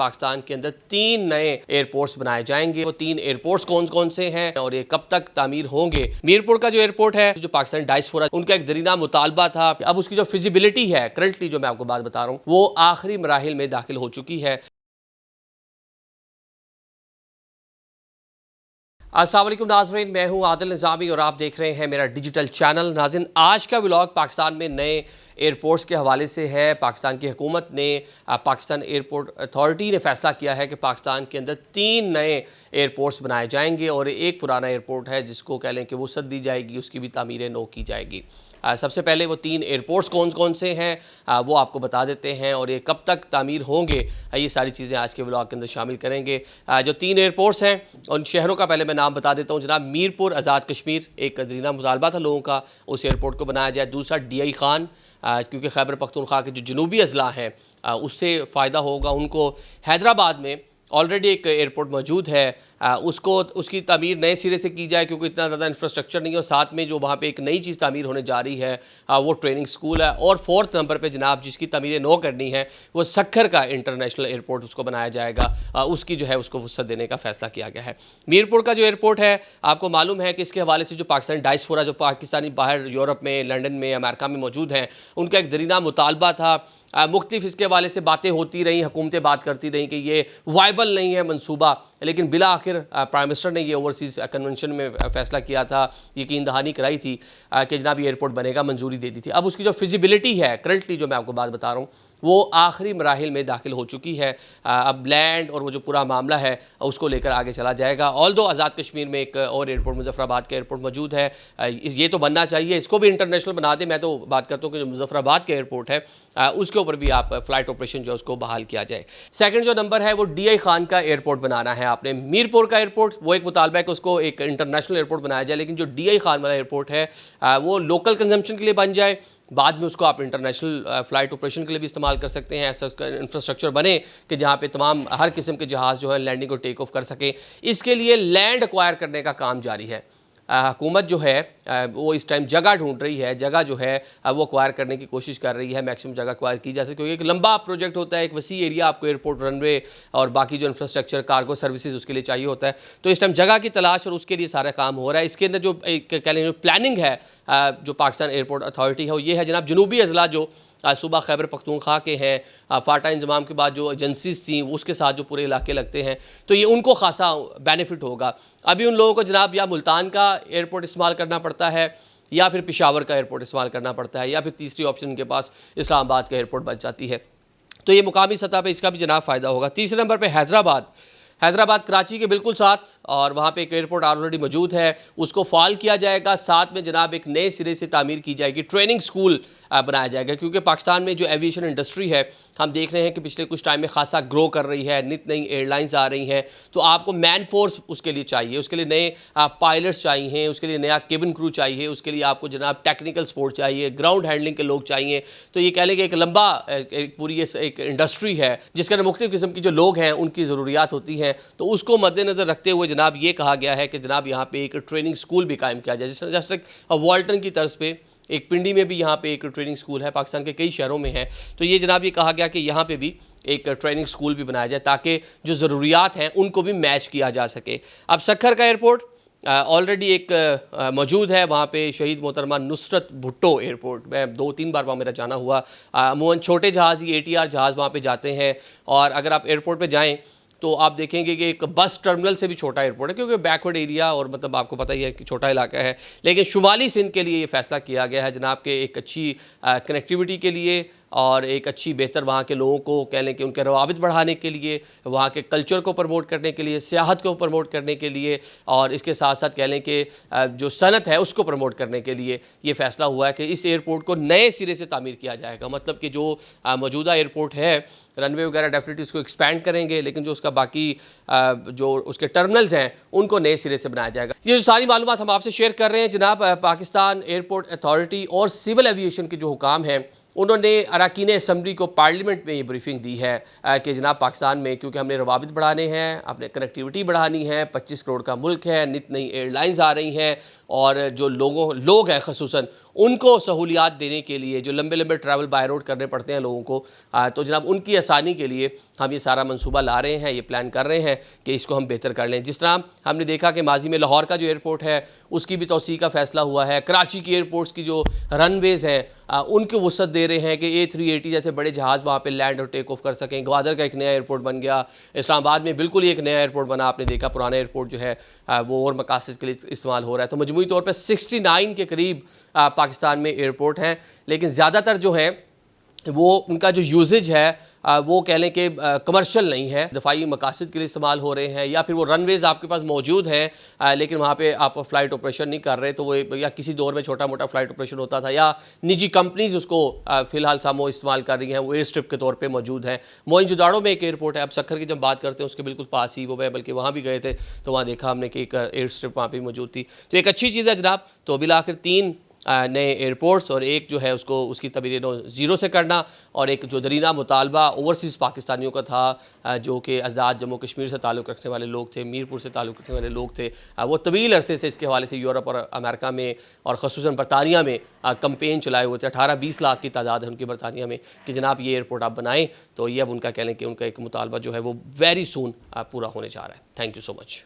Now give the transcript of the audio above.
पाकिस्तान के अंदर 3 नए एयरपोर्ट्स बनाए जाएंगे। वो 3 एयरपोर्ट्स कौन कौन से हैं और ये कब तक तामीर होंगे। मीरपुर का जो एयरपोर्ट है, जो पाकिस्तानी डायस्पोरा उनका एक दरीना मुतालबा था, अब उसकी जो फिजिबिलिटी है करंटली जो मैं आपको बात बता रहा हूँ वो आखिरी मराहिल में दाखिल हो चुकी है। अस्सलाम वालेकुम नाज़रीन, मैं हूं आदिल निज़ामी और आप देख रहे हैं मेरा डिजिटल चैनल। नाज़रीन, आज का व्लॉग पाकिस्तान में नए एयरपोर्ट्स के हवाले से है। पाकिस्तान की हुकूमत ने, पाकिस्तान एयरपोर्ट अथॉरिटी ने फ़ैसला किया है कि पाकिस्तान के अंदर 3 नए एयरपोर्ट्स बनाए जाएंगे और एक पुराना एयरपोर्ट है जिसको कह लें कि वसअत दी जाएगी, उसकी भी तामीर नौ की जाएगी। सबसे पहले वो 3 एयरपोर्ट्स कौन कौन से हैं वो आपको बता देते हैं और ये कब तक तामीर होंगे, ये सारी चीज़ें आज के व्लॉग के अंदर शामिल करेंगे। जो 3 एयरपोर्ट्स हैं उन शहरों का पहले मैं नाम बता देता हूँ। जनाब, मीरपुर आज़ाद कश्मीर, एक दरीना मुतालबा था लोगों का, उस एयरपोर्ट को बनाया जाए। दूसरा DI खान, क्योंकि खैबर पख्तूनख्वा के जो जनूबी अजला हैं उससे फ़ायदा होगा उनको। हैदराबाद में ऑलरेडी एक एयरपोर्ट मौजूद है, उसको उसकी तामीर नए सिरे से की जाए क्योंकि इतना ज़्यादा इंफ्रास्ट्रक्चर नहीं है। और साथ में जो वहाँ पे एक नई चीज़ तामीर होने जा रही है वो ट्रेनिंग स्कूल है। और 4th नंबर पे जनाब जिसकी तामीर नौ करनी है वो सक्खर का इंटरनेशनल एयरपोर्ट उसको बनाया जाएगा, उसकी जो है उसको वसअत देने का फ़ैसला किया गया है। मीरपुर का जो एयरपोर्ट है, आपको मालूम है कि इसके हवाले से जो पाकिस्तानी डायस्पोरा, जो पाकिस्तानी बाहर यूरोप में, लंदन में, अमेरिका में मौजूद हैं, उनका एक दरीना मुतालबा था। मुख्तलिफ इसके हवाले से बातें होती रहीं, हुकूमतें बात करती रहीं कि ये वायबल नहीं है मनसूबा, लेकिन बिला आखिर प्राइम मिनिस्टर ने ये ओवरसीज़ कन्वेंशन में फ़ैसला किया था, यकीन दहानी कराई थी कि जनाब ये एयरपोर्ट बनेगा, मंजूरी दे दी थी। अब उसकी जो फिजिबिलिटी है करंटली जो मैं आपको बात बता रहा हूँ वो आखिरी मराहिल में दाखिल हो चुकी है। अब लैंड और वो जो पूरा मामला है उसको लेकर आगे चला जाएगा। ऑल दो आज़ाद कश्मीर में एक और एयरपोर्ट, मुजफ्फराबाद का एयरपोर्ट मौजूद है, ये तो बनना चाहिए, इसको भी इंटरनेशनल बना दे। मैं तो बात करता हूँ कि जो मुजफ्फराबाद का एयरपोर्ट है उसके ऊपर भी आप फ़्लाइट ऑपरेशन जो है उसको बहाल किया जाए। सेकंड जो नंबर है वो DI खान का एयरपोर्ट बनाना है आपने। मीरपुर का एयरपोर्ट वो एक मुतालबा है कि उसको एक इंटरनेशनल एयरपोर्ट बनाया जाए, लेकिन जो DI खान वाला एयरपोर्ट है वो लोकल कंजम्पशन के लिए बन जाए, बाद में उसको आप इंटरनेशनल फ़्लाइट ऑपरेशन के लिए भी इस्तेमाल कर सकते हैं। ऐसा इंफ्रास्ट्रक्चर बने कि जहाँ पे तमाम हर किस्म के जहाज़ जो है लैंडिंग और टेक ऑफ कर सकें। इसके लिए लैंड एक्वायर करने का काम जारी है। हुकूमत जो है वो इस टाइम जगह ढूंढ रही है, जगह जो है वो एक्वायर करने की कोशिश कर रही है, मैक्सिमम जगह एक्वायर की जा सके, क्योंकि एक लंबा प्रोजेक्ट होता है, एक वसी एरिया आपको एयरपोर्ट, रनवे और बाकी जो इंफ्रास्ट्रक्चर, कार्गो सर्विसेज उसके लिए चाहिए होता है। तो इस टाइम जगह की तलाश और उसके लिए सारा काम हो रहा है। इसके अंदर जो एक कह लें जो प्लानिंग है जो पाकिस्तान एयरपोर्ट अथॉरिटी है वो ये है जनाब, जनूबी अजला जो सूबा खैबर पख्तूनख्वा के हैं, फ़ाटा इंजमाम के बाद जो एजेंसीज़ थी उसके साथ जो पूरे इलाके लगते हैं, तो ये उनको खासा बेनिफिट होगा। अभी उन लोगों को जनाब या मुल्तान का एयरपोर्ट इस्तेमाल करना पड़ता है या फिर पेशावर का एयरपोर्ट इस्तेमाल करना पड़ता है, या फिर तीसरी ऑप्शन उनके पास इस्लामाबाद का एयरपोर्ट बच जाती है। तो ये मुकामी सतह पर इसका भी जनाब फ़ायदा होगा। तीसरे नंबर पर हैदराबाद कराची के बिल्कुल साथ, और वहाँ पे एक एयरपोर्ट ऑलरेडी मौजूद है, उसको फाल किया जाएगा। साथ में जनाब एक नए सिरे से तामीर की जाएगी, ट्रेनिंग स्कूल बनाया जाएगा, क्योंकि पाकिस्तान में जो एविएशन इंडस्ट्री है हम देख रहे हैं कि पिछले कुछ टाइम में खासा ग्रो कर रही है, नित नई एयरलाइंस आ रही हैं, तो आपको मैन फोर्स उसके लिए चाहिए, उसके लिए नए पायलट्स चाहिए, उसके लिए नया केबिन क्रू चाहिए, उसके लिए आपको जनाब टेक्निकल सपोर्ट चाहिए, ग्राउंड हैंडलिंग के लोग चाहिए। तो ये कह लें कि एक लंबा एक पूरी एक इंडस्ट्री है जिसके अंदर मुख्तलिफ किस्म की जो लोग हैं उनकी ज़रूरियात होती हैं। तो उसको मद्देनज़र रखते हुए जनाब ये कहा गया है कि जनाब यहाँ पे एक ट्रेनिंग स्कूल भी कायम किया जाए, जिस तरह जस्ट वॉल्टन की तर्ज पे एक पिंडी में भी यहाँ पे एक ट्रेनिंग स्कूल है, पाकिस्तान के कई शहरों में है। तो ये जनाब ये कहा गया कि यहाँ पे भी एक ट्रेनिंग स्कूल भी बनाया जाए ताकि जो ज़रूरियात हैं उनको भी मैच किया जा सके। अब सक्खर का एयरपोर्ट ऑलरेडी एक मौजूद है, वहाँ पे शहीद मोहतरमा नुसरत भुट्टो एयरपोर्ट, मैं 2-3 बार वहाँ मेरा जाना हुआ। अमूमन छोटे जहाज़, ये ATR जहाज़ वहाँ पे जाते हैं, और अगर आप एयरपोर्ट पे जाएं तो आप देखेंगे कि एक बस टर्मिनल से भी छोटा एयरपोर्ट है, क्योंकि बैकवर्ड एरिया और मतलब आपको पता ही है कि छोटा इलाका है। लेकिन शुमाली सिंध के लिए ये फ़ैसला किया गया है जनाब के एक अच्छी कनेक्टिविटी के लिए और एक अच्छी बेहतर वहाँ के लोगों को कह लें कि उनके रवाबित बढ़ाने के लिए, वहाँ के कल्चर को प्रमोट करने के लिए, सियाहत को प्रमोट करने के लिए, और इसके साथ साथ कह लें कि जो सनत है उसको प्रमोट करने के लिए ये फ़ैसला हुआ है कि इस एयरपोर्ट को नए सिरे से तामीर किया जाएगा। मतलब कि जो मौजूदा एयरपोर्ट है, रनवे वगैरह डेफिनेटली उसको एक्सपैंड करेंगे, लेकिन जो उसका बाकी जो उसके टर्मिनल्स हैं उनको नए सिरे से बनाया जाएगा। ये जो सारी मालूमात हम आपसे शेयर कर रहे हैं जनाब, पाकिस्तान एयरपोर्ट अथॉरिटी और सिविल एविएशन के जो हुकाम हैं उन्होंने अरकान असम्बली को पार्लियामेंट में ये ब्रीफिंग दी है कि जनाब पाकिस्तान में क्योंकि हमने रवाबित बढ़ाने हैं, अपने कनेक्टिविटी बढ़ानी है, 25 करोड़ का मुल्क है, नित नई एयरलाइंस आ रही हैं, और जो लोग हैं खसूसन उनको सहूलियात देने के लिए जो लंबे लंबे ट्रैवल बाय रोड करने पड़ते हैं लोगों को, तो जनाब उनकी आसानी के लिए हम ये सारा मंसूबा ला रहे हैं, ये प्लान कर रहे हैं कि इसको हम बेहतर कर लें। जिस तरह हमने देखा कि माजी में लाहौर का जो एयरपोर्ट है उसकी भी तौसीक़ का फ़ैसला हुआ है, कराची की एयरपोर्ट्स की जो रनवेज़ हैं उनको वसअत दे रहे हैं कि A380 जैसे बड़े जहाज़ वहाँ पे लैंड और टेक ऑफ कर सकें। ग्वादर का एक नया एयरपोर्ट बन गया, इस्लामाबाद में बिल्कुल ही एक नया एयरपोर्ट बना, आपने देखा पुराना एयरपोर्ट जो है वो और मकासद के लिए इस्तेमाल हो रहा है। तो मजमूई तौर पर 69 के करीब पाकिस्तान में एयरपोर्ट हैं, लेकिन ज़्यादातर जो है वो उनका जो यूजेज है वो कह लें कि कमर्शियल नहीं है, दफाई मकासद के लिए इस्तेमाल हो रहे हैं, या फिर वो रनवेज़ आपके पास मौजूद हैं लेकिन वहाँ पे आप फ़्लाइट ऑपरेशन नहीं कर रहे, तो वो या किसी दौर में छोटा मोटा फ़्लाइट ऑपरेशन होता था, या निजी कंपनीज़ उसको फ़िलहाल सामो इस्तेमाल कर रही हैं, वो एयर स्ट्रिप के तौर पर मौजूद है। मोइनजोदाड़ो में एक एयरपोर्ट है, अब सखर की जब बात करते हैं उसके बिल्कुल पास ही वो है, बल्कि वहाँ भी गए थे तो वहाँ देखा हमने कि एक एयर स्ट्रिप वहाँ पर मौजूद थी। तो एक अच्छी चीज़ है जनाब। तो बिल आखिर 3 नए एयरपोर्ट्स और एक जो है उसको उसकी तबदील ज़ीरो से करना, और एक जो दरीना मुतालबा ओवरसीज़ पाकिस्तानियों का था जो कि आज़ाद जम्मू कश्मीर से ताल्लुक़ रखने वाले लोग थे, मीरपुर से ताल्लुक़ रखने वाले लोग थे, वो तवील अरसे से इसके हवाले से यूरोप और अमेरिका में और ख़ुसूसन बरतानिया में कंपेन चलाए हुए थे। 18-20 लाख की तादाद है उनकी बरतानिया में कि जनाब ये एयरपोर्ट आप बनाएँ। तो ये अब उनका कह लें कि उनका एक मुतालबा जो है वो वेरी सून पूरा होने जा रहा है। Thank you so much.